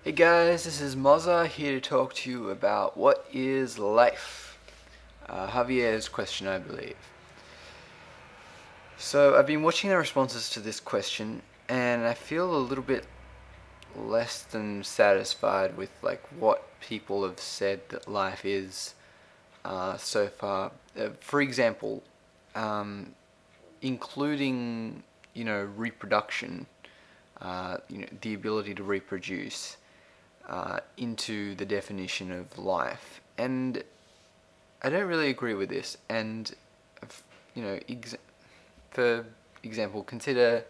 Hey guys, this is Mozza here to talk to you about what is life? Javier's question, I believe. So, I've been watching the responses to this question, and I feel a little bit less than satisfied with what people have said that life is so far. For example, um, including reproduction, the ability to reproduce into the definition of life, and I don't really agree with this. And you know, for example, consider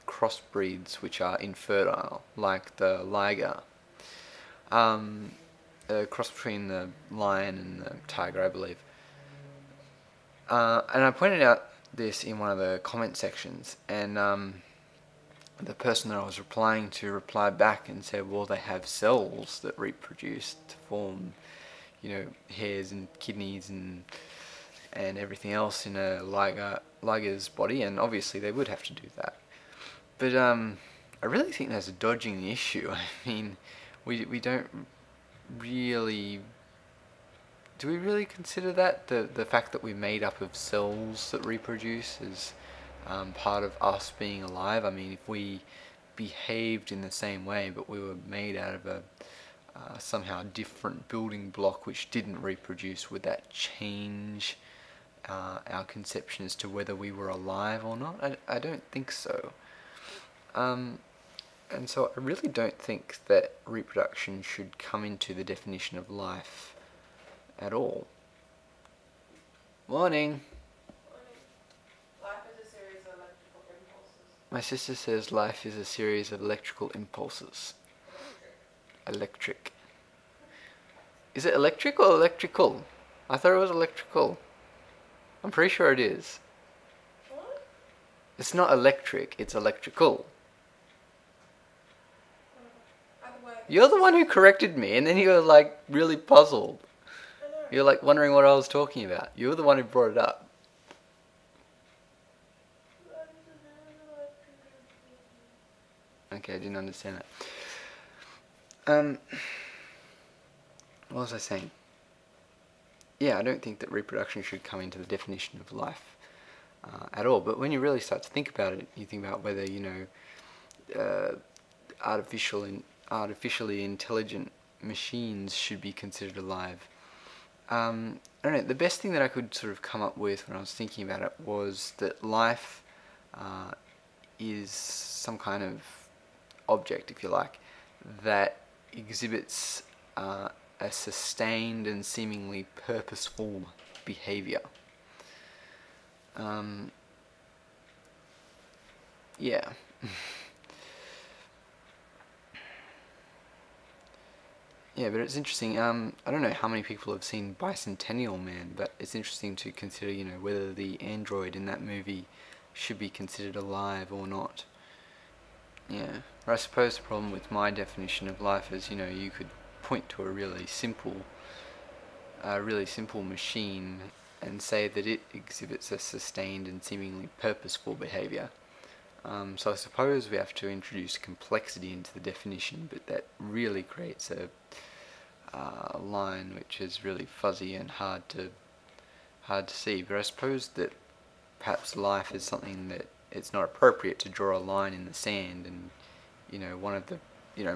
crossbreeds which are infertile, like the liger, a cross between the lion and the tiger, I believe. And I pointed out this in one of the comment sections, and the person that I was replying to replied back and said, well, they have cells that reproduce to form, hairs and kidneys and everything else in a liger's body, and obviously they would have to do that. But I really think that's dodging the issue. I mean, we don't really. Do we really consider that the fact that we're made up of cells that reproduce as part of us being alive? I mean, if we behaved in the same way, but we were made out of a somehow different building block which didn't reproduce, would that change our conception as to whether we were alive or not? I don't think so. And so I really don't think that reproduction should come into the definition of life at all. Morning. Life is a series of electrical impulses. My sister says life is a series of electrical impulses. Electric. Is it electric or electrical? I thought it was electrical. I'm pretty sure it is. What? It's not electric, it's electrical. Either way. You're the one who corrected me, and then you were like really puzzled. I know. You're like wondering what I was talking about. You were the one who brought it up. Okay, I didn't understand that. What was I saying? Yeah, I don't think that reproduction should come into the definition of life at all. But when you really start to think about it, you think about whether artificially intelligent machines should be considered alive. I don't know. The best thing that I could sort of come up with when I was thinking about it was that life is some kind of object, if you like, that exhibits a sustained and seemingly purposeful behavior. Yeah. Yeah, but it's interesting. I don't know how many people have seen Bicentennial Man, but it's interesting to consider, whether the android in that movie should be considered alive or not. Yeah. Or I suppose the problem with my definition of life is, you could point to a really simple machine and say that it exhibits a sustained and seemingly purposeful behavior. So I suppose we have to introduce complexity into the definition, but that really creates a line which is really fuzzy and hard to see. But I suppose that perhaps life is something that it's not appropriate to draw a line in the sand, and one of the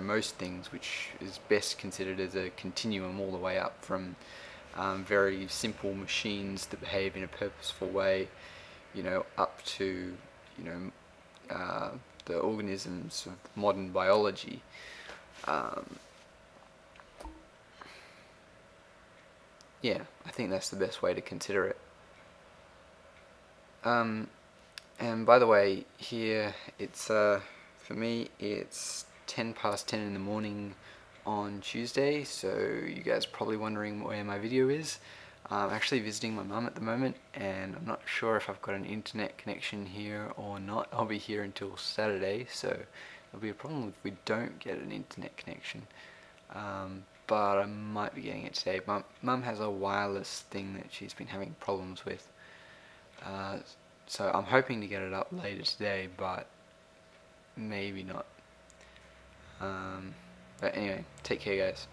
most things which is best considered as a continuum all the way up from very simple machines that behave in a purposeful way, up to the organisms of modern biology. Yeah, I think that's the best way to consider it. And by the way, here it's for me it's 10 past 10 in the morning on Tuesday, so you guys are probably wondering where my video is. I'm actually visiting my mum at the moment, and I'm not sure if I've got an internet connection here or not. I'll be here until Saturday, so it'll be a problem if we don't get an internet connection. But I might be getting it today. My mum has a wireless thing that she's been having problems with. So I'm hoping to get it up later today, but maybe not. But anyway, take care, guys.